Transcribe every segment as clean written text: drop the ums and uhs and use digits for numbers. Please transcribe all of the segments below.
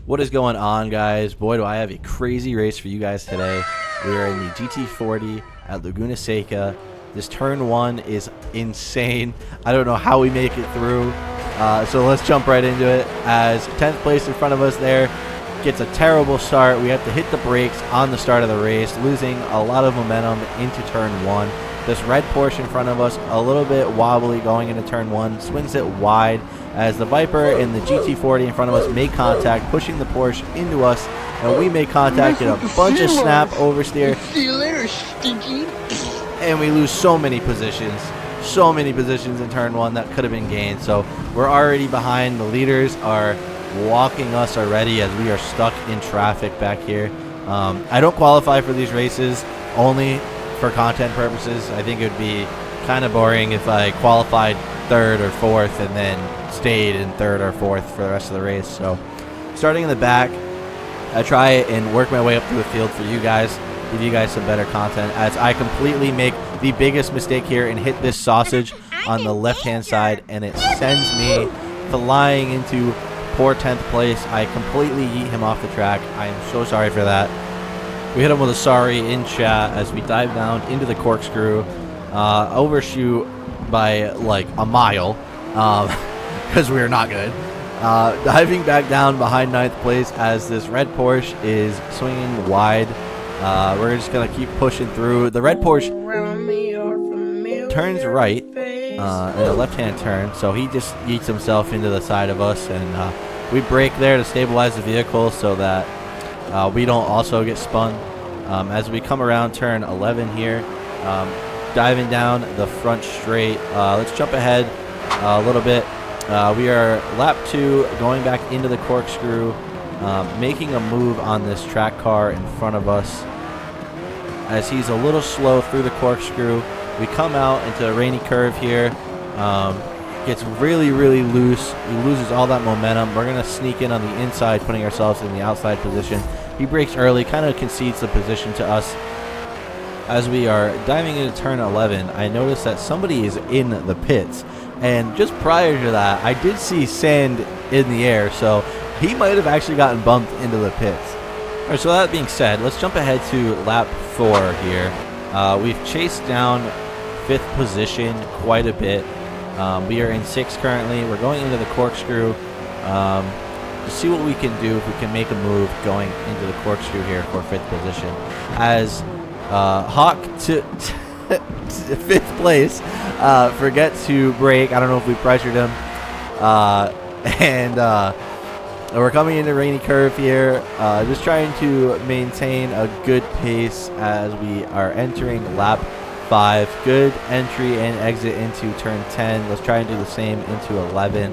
What is going on, guys? Boy, do I have a crazy race for you guys today. We are in the GT40 at Laguna Seca. This turn one is insane. I don't know how we make it through. So let's jump right into it. As 10th place in front of us there gets a terrible start. We have to hit the brakes on the start of the race, losing a lot of momentum into turn one. This red Porsche in front of us, a little bit wobbly going into turn one, swings it wide as the Viper and the GT40 in front of us make contact, pushing the Porsche into us, and we make contact in a bunch of snap oversteer. See you later, stinky. And we lose so many positions in turn one that could have been gained. So we're already behind. The leaders are walking us already as we are stuck in traffic back here. I don't qualify for these races only for content purposes. I think it would be kind of boring if I qualified third or fourth and then stayed in third or fourth for the rest of the race. So starting in the back, I try and work my way up through the field for you guys, give you guys some better content, as I completely make the biggest mistake here and hit this sausage on the left hand side, and it sends me flying into poor 10th place. I completely yeet him off the track. I am so sorry for that. We hit him with a sorry in chat as we dive down into the corkscrew, overshoot by like a mile because we are not good. Diving back down behind 9th place as this red Porsche is swinging wide. We're just going to keep pushing through. The red Porsche turns right in a left-hand turn, so he just yeets himself into the side of us, and we brake there to stabilize the vehicle so that we don't also get spun. As we come around turn 11 here, diving down the front straight, let's jump ahead a little bit. We are lap 2, going back into the corkscrew, making a move on this track car in front of us as he's a little slow through the corkscrew. We come out into a rainy curve here, gets really loose. He loses all that momentum. We're going to sneak in on the inside, putting ourselves in the outside position. He brakes early, kind of concedes the position to us. As we are diving into turn 11, I noticed that somebody is in the pits, and just prior to that, I did see sand in the air, so he might have actually gotten bumped into the pits. All right, so that being said, let's jump ahead to lap 4 here. We've chased down 5th position quite a bit. We are in 6th currently. We're going into the corkscrew to see what we can do, if we can make a move going into the corkscrew here for 5th position. As Hawk to 5th place forgets to brake. I don't know if we pressured him. We're coming into rainy curve here, just trying to maintain a good pace as we are entering lap 5. Good entry and exit into turn 10. Let's try and do the same into 11.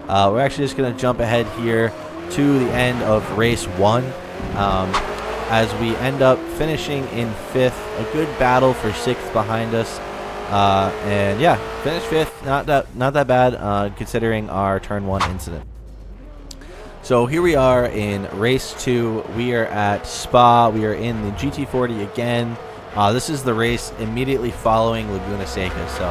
We're actually just going to jump ahead here to the end of race 1, as we end up finishing in 5th. A good battle for 6th behind us. And yeah, finished 5th. Not that bad considering our turn 1 incident. So here we are in race 2. We are at Spa. We are in the GT40 again. This is the race immediately following Laguna Seca. So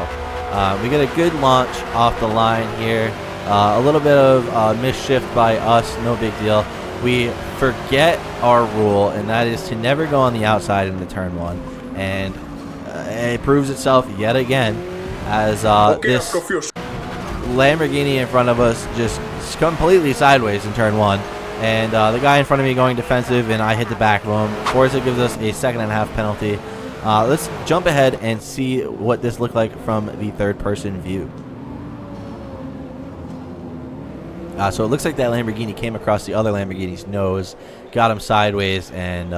we get a good launch off the line here. A little bit of mischief by us, no big deal. We forget our rule, and that is to never go on the outside into turn 1. And it proves itself yet again as this Lamborghini in front of us just completely sideways in turn 1, and the guy in front of me going defensive, and I hit the back of him. Forza gives us a 2.5 penalty. Let's jump ahead and see what this looked like from the third-person view. So it looks like that Lamborghini came across the other Lamborghini's nose, got him sideways, and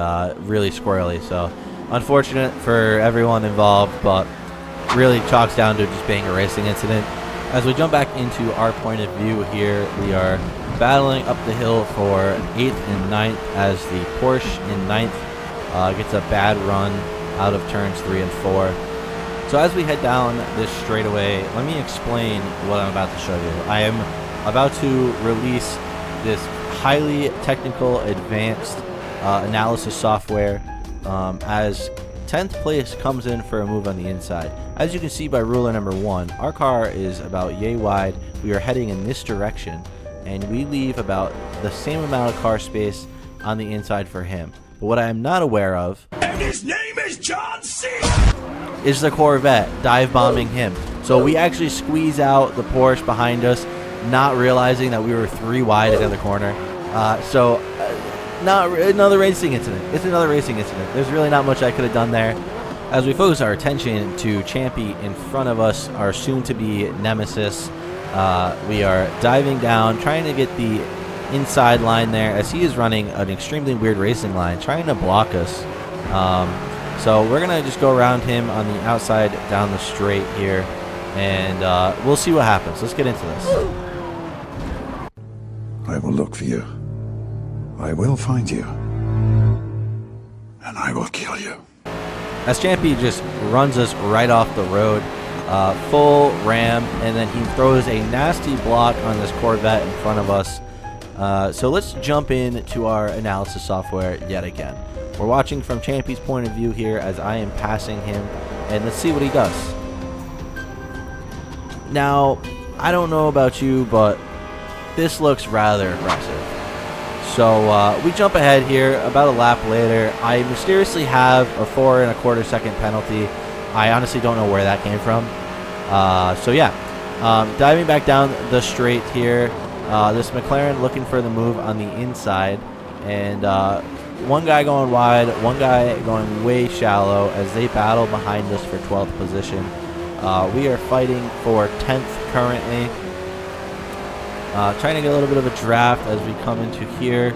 really squirrely. So unfortunate for everyone involved, but really chalks down to just being a racing incident. As we jump back into our point of view here, we are battling up the hill for 8th and 9th as the Porsche in 9th gets a bad run out of turns 3 and 4. So as we head down this straightaway, let me explain what I'm about to show you. I am about to release this highly technical, advanced analysis software as 10th place comes in for a move on the inside. As you can see by ruler number 1, our car is about yay wide. We are heading in this direction. and we leave about the same amount of car space on the inside for him. But what I am not aware of, and his name is John C., is the Corvette dive bombing him. So we actually squeeze out the Porsche behind us, not realizing that we were 3 wide at the other corner. Not another racing incident. It's another racing incident. There's really not much I could have done there. As we focus our attention to Champy in front of us, our soon-to-be nemesis, we are diving down, trying to get the inside line there, as he is running an extremely weird racing line, trying to block us. So we're going to just go around him on the outside down the straight here, and we'll see what happens. Let's get into this. I will look for you. I will find you. And I will kill you. As Champy just runs us right off the road, full ram, and then he throws a nasty block on this Corvette in front of us. So let's jump into our analysis software yet again. We're watching from Champy's point of view here as I am passing him, and let's see what he does. Now, I don't know about you, but this looks rather impressive. So we jump ahead here about a lap later. I mysteriously have a 4 1/4 second penalty. I honestly don't know where that came from. So yeah, diving back down the straight here, this McLaren looking for the move on the inside, and one guy going wide, one guy going way shallow as they battle behind us for 12th position. We are fighting for 10th currently. Trying to get a little bit of a draft as we come into here,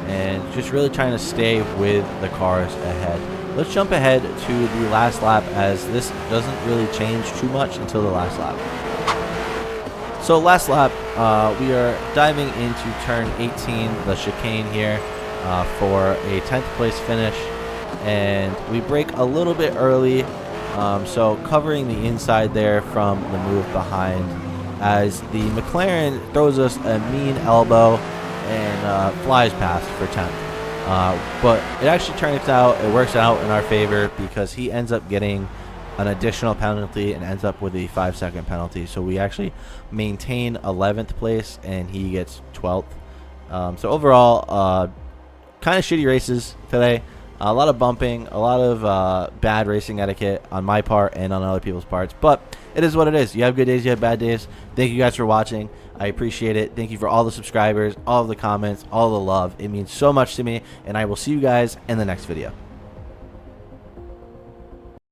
and just really trying to stay with the cars ahead. Let's jump ahead to the last lap, as this doesn't really change too much until the last lap. So last lap, we are diving into turn 18, the chicane here, for a 10th place finish, and we brake a little bit early, so covering the inside there from the move behind, as the McLaren throws us a mean elbow and flies past for 10th. But it actually turns out, it works out in our favor, because he ends up getting an additional penalty and ends up with a 5-second penalty. So we actually maintain 11th place and he gets 12th. So overall, kind of shitty races today. A lot of bumping, a lot of bad racing etiquette on my part and on other people's parts. But it is what it is. You have good days, you have bad days. Thank you guys for watching. I appreciate it. Thank you for all the subscribers, all of the comments, all the love. It means so much to me. And I will see you guys in the next video.